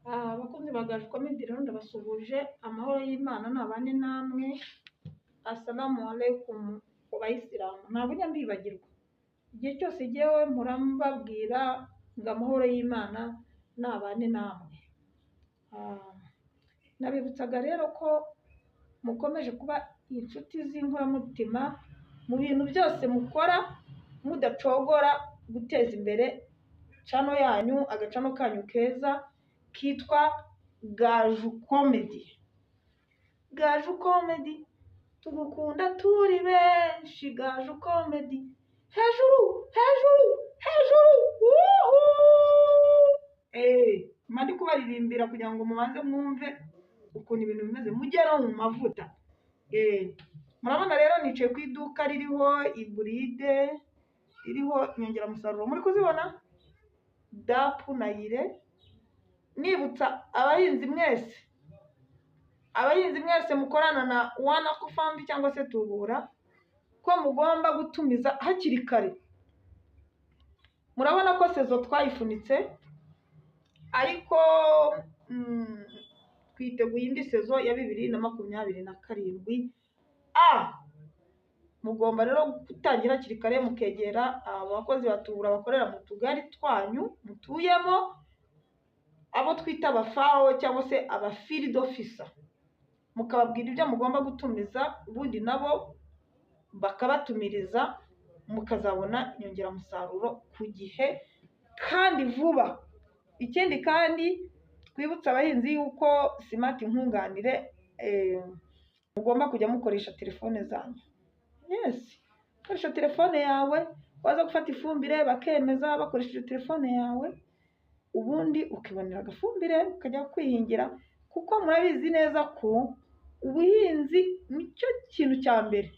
Abakunzi ba Gaju Comedy rero ndabasuhuje, amahoro y'Imana nabane namwe. Assalamu alaikum ku bayisilamu, ntabwo njya mbibagirwa, igihe cyose jyewe mpora mbabwira ngo amahoro y'Imana nabane namwe. Nabibutsaga rero ko mukomeje kuba inshuti z'inkoramutima mu bintu byose mukora, mudacogora guteza imbere chano yanyu, agacano kanyu keza kitwa Gaju Comedy. Gaju Comedy tugukunda turi benshi, Gaju Comedy hejuru hejuru hejuru. Mandi kubaririmbira kugira ngo mubanze mwumve ukuntu ibintu bimeze, mujye no mu mavuta. Murabona rero nicaye ku iduka ririho iburide, ririho inyongeramusaruro, muri kuzibona dapu na ire. Nibutsa abahinzi mwese mukorana na Wanaco Farm cyangwa se Tubura ko mugomba gutumiza hakiri kare. Murabona ko sezo twayifunitse, ariko twiteguye indi sezo ya 2027. Mugomba rero gutangira hakiri kare, mukegera abakozi batubura bakorera mu tugari twanyu mutuyemo, abo twita abafawo cyangwa se aba field officer, mukababwira ibyo mugomba gutumiza, ubundi nabo bakabatumiriza, mukazabona inyongeramusaruro ku gihe kandi vuba. Ikindi kandi twibutsa abahinzi yuko Smart Nkunganire mugomba kujya mukoresha telefone zanyu. Koresha telefone yawe, waza gufata ifumbire bakemeza bakoresheje telefone yawe, ubundi ukibonera agafumbire ukajya kwihingira, kuko murabizi neza ko ubuhinzi nicyo kintu cya mbere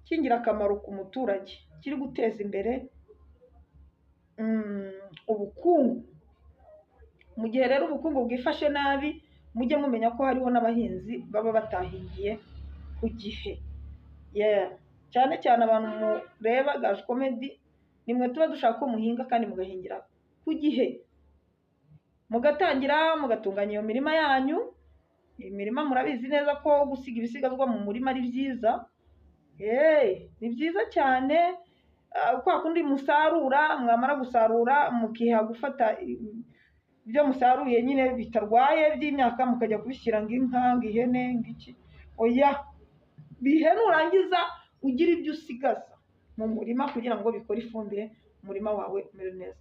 cy'ingirakamaro ku muturage, kiri guteza imbere ubukungu. Mu gihe rero ubukungu bwifashe nabi, mujye mumenya ko hariho n'abahinzi baba batahingiye ku gihe. Cyane cyane abantu mureba Gaju Comedy, nimwe tuba dushaka ko muhinga kandi mugahingira ku gihe, mugatangira mugatunganya iyo mirima yanyu. Imirima murabizi neza ko gusiga ibisigazwa mu murima ari byiza. Ni byiza cyane, kwa kundi musarura, mwamara gusarura mukiha gufata ibyo musaruye nyine bitarwaye by'imyaka, mukajya kubishyira ng'inka, ng'ihene, ng'iki. Bihe nurangiza ugira ibyo usigaza mu murima kugira ngo bikore ifumbire, umurima wawe umere neza.